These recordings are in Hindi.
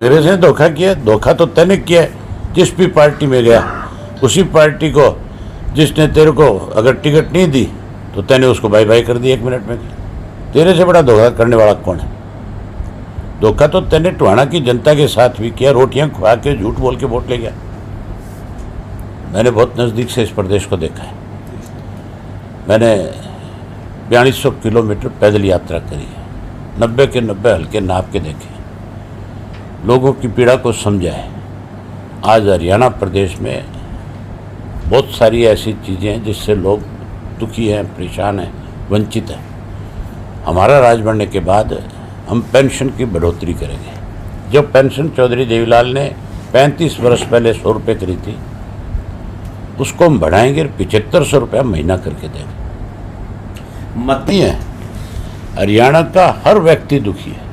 कांग्रेस ने धोखा किया। धोखा तो तैने किया है, जिस भी पार्टी में गया उसी पार्टी को जिसने तेरे को अगर टिकट नहीं दी तो तैने उसको बाय बाय कर दी 1 मिनट में। तेरे से बड़ा धोखा करने वाला कौन है? धोखा तो तैने टोहाना की जनता के साथ भी किया, रोटियां खुआ के झूठ बोल के वोट ले गया। मैंने बहुत नज़दीक से इस प्रदेश को देखा है। मैंने 4200 किलोमीटर पैदल यात्रा करी है, 90 के 90 हल्के नाप के देखे, लोगों की पीड़ा को समझा है। आज हरियाणा प्रदेश में बहुत सारी ऐसी चीज़ें हैं जिससे लोग दुखी हैं, परेशान हैं, वंचित हैं। हमारा राज बनने के बाद हम पेंशन की बढ़ोतरी करेंगे। जो पेंशन चौधरी देवीलाल ने 35 वर्ष पहले 100 रुपये करी थी, उसको हम बढ़ाएंगे, 7500 रुपया महीना करके देंगे। मत नहीं है, हरियाणा का हर व्यक्ति दुखी है,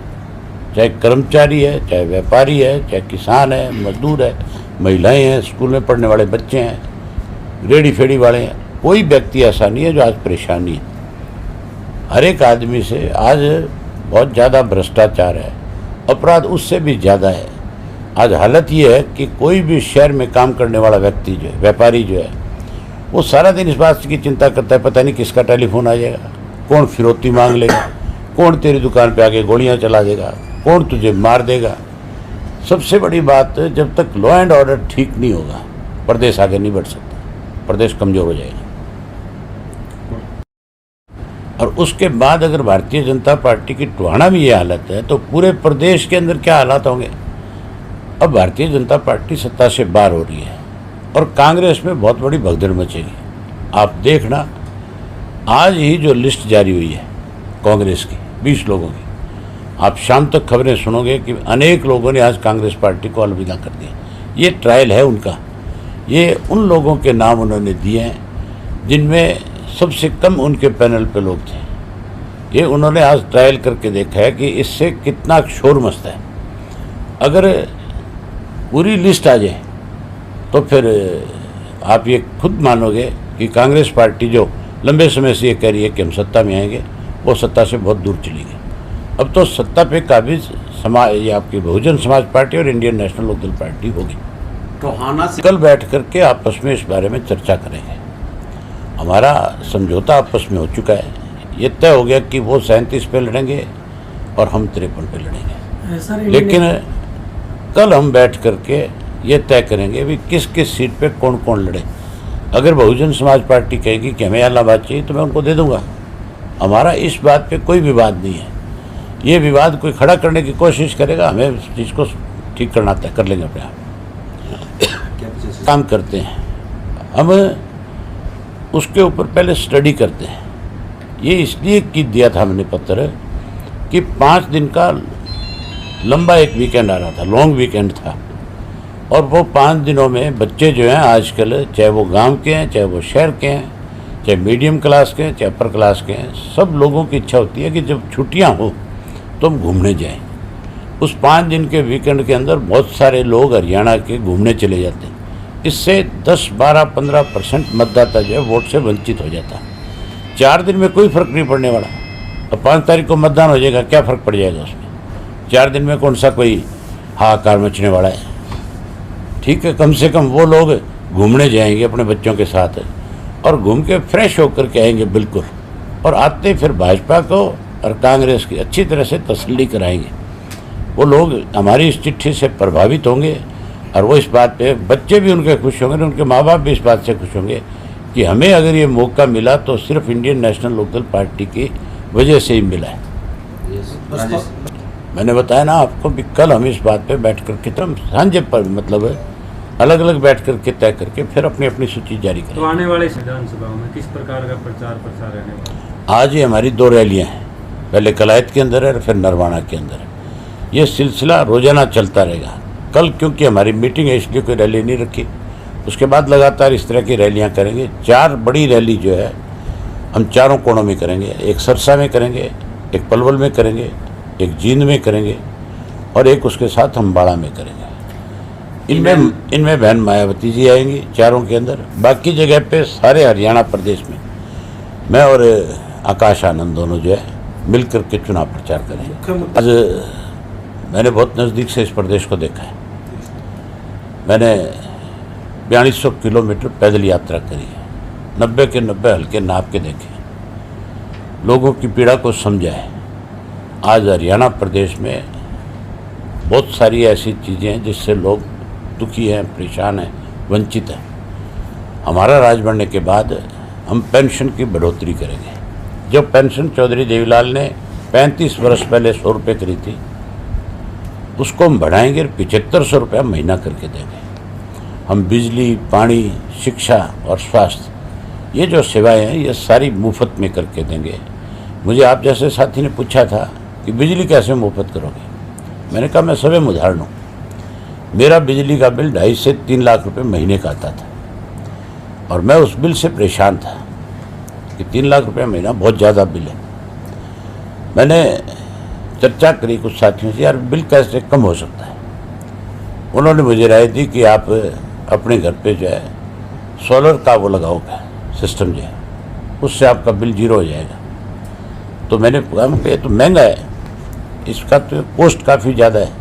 चाहे कर्मचारी है, चाहे व्यापारी है, चाहे किसान है, मजदूर है, महिलाएं हैं, स्कूल में पढ़ने वाले बच्चे हैं, रेडी फेड़ी वाले हैं। कोई व्यक्ति ऐसा नहीं है जो आज परेशानी है। हर एक आदमी से आज बहुत ज़्यादा भ्रष्टाचार है, अपराध उससे भी ज़्यादा है। आज हालत ये है कि कोई भी शहर में काम करने वाला व्यक्ति जो है, व्यापारी जो है, वो सारा दिन इस बात की चिंता करता है पता नहीं किसका टेलीफोन आ जाएगा, कौन फिरौती मांग लेगा, कौन तेरी दुकान पे आके गोलियां चला देगा, कौन तुझे मार देगा। सबसे बड़ी बात, जब तक लॉ एंड ऑर्डर ठीक नहीं होगा प्रदेश आगे नहीं बढ़ सकता, प्रदेश कमज़ोर हो जाएगा। और उसके बाद अगर भारतीय जनता पार्टी की टोहाना में ये हालत है तो पूरे प्रदेश के अंदर क्या हालात होंगे। अब भारतीय जनता पार्टी सत्ता से बाहर हो रही है और कांग्रेस में बहुत बड़ी भगदड़ मचेगी। आप देखना, आज ही जो लिस्ट जारी हुई है कांग्रेस की 20 लोगों की, आप शाम तक खबरें सुनोगे कि अनेक लोगों ने आज कांग्रेस पार्टी को अलविदा कर दिया। ये ट्रायल है उनका, ये उन लोगों के नाम उन्होंने दिए हैं जिनमें सबसे कम उनके पैनल पे लोग थे। ये उन्होंने आज ट्रायल करके देखा है कि इससे कितना शोर मचता है। अगर पूरी लिस्ट आ जाए तो फिर आप ये खुद मानोगे कि कांग्रेस पार्टी जो लंबे समय से ये कह रही है कि हम सत्ता में आएंगे, वो सत्ता से बहुत दूर चली गई। अब तो सत्ता पे काबिज समाज, ये आपकी बहुजन समाज पार्टी और इंडियन नेशनल लोकदल पार्टी होगी। टोहाना से कल बैठ करके आपस में इस बारे में चर्चा करेंगे। हमारा समझौता आपस में हो चुका है, ये तय हो गया कि वो 37 पे लड़ेंगे और हम 53 पे लड़ेंगे। लेकिन कल हम बैठ करके ये तय करेंगे भी किस किस सीट पे कौन कौन लड़े। अगर बहुजन समाज पार्टी कहेगी कि हमें इलाहाबाद चाहिए तो मैं उनको दे दूंगा। हमारा इस बात पे कोई विवाद नहीं है। ये विवाद कोई खड़ा करने की कोशिश करेगा, हमें इस चीज़ को ठीक करना तय कर लेंगे अपने आप। काम करते हैं हम, उसके ऊपर पहले स्टडी करते हैं। ये इसलिए कि दिया था हमने पत्र कि 5 दिन का लंबा एक वीकेंड आ रहा था, लॉन्ग वीकेंड था, और वो 5 दिनों में बच्चे जो हैं आजकल, चाहे वो गांव के हैं, चाहे वो शहर के हैं, चाहे मीडियम क्लास के हैं, चाहे अपर क्लास के हैं, सब लोगों की इच्छा होती है कि जब छुट्टियां हो तो हम घूमने जाएं। उस 5 दिन के वीकेंड के अंदर बहुत सारे लोग हरियाणा के घूमने चले जाते हैं। इससे 10, 12, 15% मतदाता जो है वोट से वंचित हो जाता है। 4 दिन में कोई फर्क नहीं पड़ने वाला। अब 5 तारीख को मतदान हो जाएगा, क्या फ़र्क पड़ जाएगा उसमें? 4 दिन में कौन सा कोई हाहाकार मचने वाला है? ठीक है, कम से कम वो लोग घूमने जाएंगे अपने बच्चों के साथ और घूम के फ्रेश होकर के आएंगे बिल्कुल, और आते फिर भाजपा को और कांग्रेस की अच्छी तरह से तसल्ली कराएंगे। वो लोग हमारी इस चिट्ठी से प्रभावित होंगे और वो इस बात पे, बच्चे भी उनके खुश होंगे, उनके माँ बाप भी इस बात से खुश होंगे कि हमें अगर ये मौका मिला तो सिर्फ इंडियन नेशनल लोकदल पार्टी की वजह से ही मिला है। मैंने बताया ना आपको भी, कल हम इस बात पे बैठ करके तब सांझे पर मतलब अलग अलग बैठ करके तय करके फिर अपनी अपनी सूची जारी करें। तो आने वाले विधानसभाओं में किस प्रकार का प्रचार प्रसार रहने वाला? आज ही हमारी 2 रैलियाँ हैं, पहले कलायत के अंदर है और फिर नरवाना के अंदर है। ये सिलसिला रोजाना चलता रहेगा। कल क्योंकि हमारी मीटिंग है इसलिए कोई रैली नहीं रखी, उसके बाद लगातार इस तरह की रैलियां करेंगे। 4 बड़ी रैली जो है हम चारों कोणों में करेंगे। एक सरसा में करेंगे, एक पलवल में करेंगे, एक जींद में करेंगे और एक उसके साथ अम्बाड़ा में करेंगे। इनमें बहन मायावती जी आएंगी चारों के अंदर। बाकी जगह पे सारे हरियाणा प्रदेश में मैं और आकाश आनंद दोनों जो है मिलकर के चुनाव प्रचार करेंगे। आज मैंने बहुत नज़दीक से इस प्रदेश को देखा है। मैंने 4200 किलोमीटर पैदल यात्रा करी है, 90 के 90 हल्के नाप के देखे, लोगों की पीड़ा को समझा है। आज हरियाणा प्रदेश में बहुत सारी ऐसी चीज़ें हैं जिससे लोग दुखी हैं, परेशान हैं, वंचित हैं। हमारा राज बढ़ने के बाद हम पेंशन की बढ़ोतरी करेंगे। जो पेंशन चौधरी देवीलाल ने 35 वर्ष पहले 100 रुपये करी थी, उसको हम बढ़ाएंगे और 7500 रुपया महीना करके देंगे। हम बिजली, पानी, शिक्षा और स्वास्थ्य, ये जो सेवाएं हैं ये सारी मुफ्त में करके देंगे। मुझे आप जैसे साथी ने पूछा था कि बिजली कैसे मुफ्त करोगे, मैंने कहा मैं स्वयं उदाहरण हूँ। मेरा बिजली का बिल 2.5 से 3 लाख रुपए महीने का आता था और मैं उस बिल से परेशान था कि 3 लाख रुपए महीना बहुत ज़्यादा बिल है। मैंने चर्चा करी कुछ साथियों से, यार बिल कैसे कम हो सकता है। उन्होंने मुझे राय दी कि आप अपने घर पे जो है सोलर का वो लगाओगे सिस्टम जो है, उससे आपका बिल 0 हो जाएगा। तो मैंने कहा कि ये तो महंगा है, इसका तो कॉस्ट काफ़ी ज़्यादा है।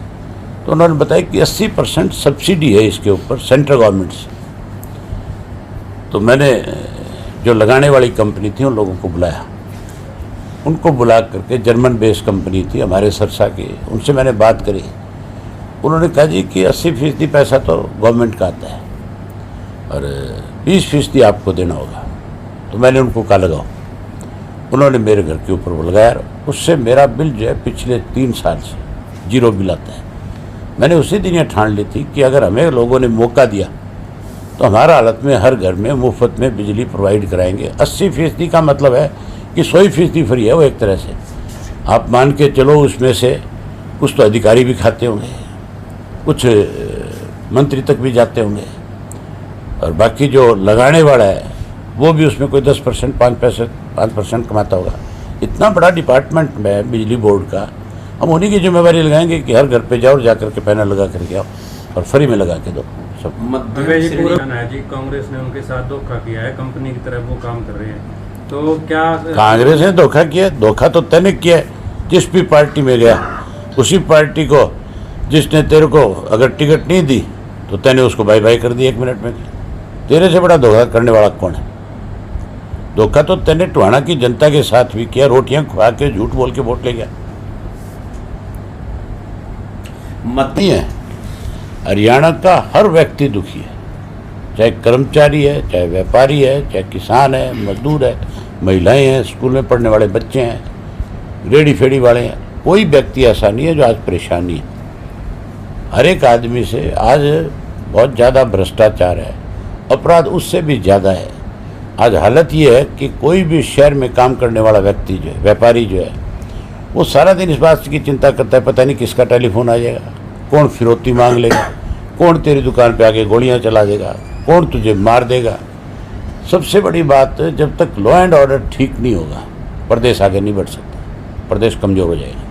तो उन्होंने बताया कि 80% सब्सिडी है इसके ऊपर सेंट्रल गवर्नमेंट से। तो मैंने जो लगाने वाली कंपनी थी उन लोगों को बुलाया, उनको बुला करके, जर्मन बेस्ड कंपनी थी हमारे सरसा की, उनसे मैंने बात करी। उन्होंने कहा जी कि 80% पैसा तो गवर्नमेंट का आता है और 20% आपको देना होगा। तो मैंने उनको कहा लगाओ, उन्होंने मेरे घर के ऊपर वो लगाया। उससे मेरा बिल जो है पिछले 3 साल से 0 बिल आता है। मैंने उसी दिन ये ठान ली थी कि अगर हमें लोगों ने मौका दिया तो हमारा हालत में हर घर में मुफ्त में बिजली प्रोवाइड कराएंगे। 80% का मतलब है कि 100% फ्री है वो एक तरह से। आप मान के चलो उसमें से कुछ तो अधिकारी भी खाते होंगे, कुछ मंत्री तक भी जाते होंगे और बाकी जो लगाने वाला है वो भी उसमें कोई 10%, 5% कमाता होगा। इतना बड़ा डिपार्टमेंट में बिजली बोर्ड का, हम उन्हीं की जिम्मेवारी लगाएंगे कि हर घर पे जाओ और जाकर के पैनल लगा करके आओ और फ्री में लगा के दो सब। जी कांग्रेस ने उनके साथ धोखा किया है, कंपनी की तरह वो काम कर रहे हैं, तो क्या कांग्रेस ने धोखा किया? धोखा तो तैने किया है। जिस भी पार्टी में गया उसी पार्टी को जिसने तेरे को अगर टिकट नहीं दी तो तैने उसको बाय बाय कर दी 1 मिनट में। तेरे से बड़ा धोखा करने वाला कौन है? धोखा तो तैने टोहाना की जनता के साथ भी किया, रोटियां खुआ के झूठ बोल के वोट ले गया। मत नहीं है, हरियाणा का हर व्यक्ति दुखी है, चाहे कर्मचारी है, चाहे व्यापारी है, चाहे किसान है, मजदूर है, महिलाएं हैं, स्कूल में पढ़ने वाले बच्चे हैं, रेडी फेड़ी वाले हैं। कोई व्यक्ति ऐसा नहीं है जो आज परेशान नहीं है। हर एक आदमी से आज बहुत ज़्यादा भ्रष्टाचार है, अपराध उससे भी ज़्यादा है। आज हालत ये है कि कोई भी शहर में काम करने वाला व्यक्ति जो है, व्यापारी जो है, वो सारा दिन इस बात की चिंता करता है पता नहीं किसका टेलीफोन आ जाएगा, कौन फिरौती मांग लेगा, कौन तेरी दुकान पे आके गोलियां चला देगा, कौन तुझे मार देगा। सबसे बड़ी बात, जब तक लॉ एंड ऑर्डर ठीक नहीं होगा प्रदेश आगे नहीं बढ़ सकता, प्रदेश कमज़ोर हो जाएगा।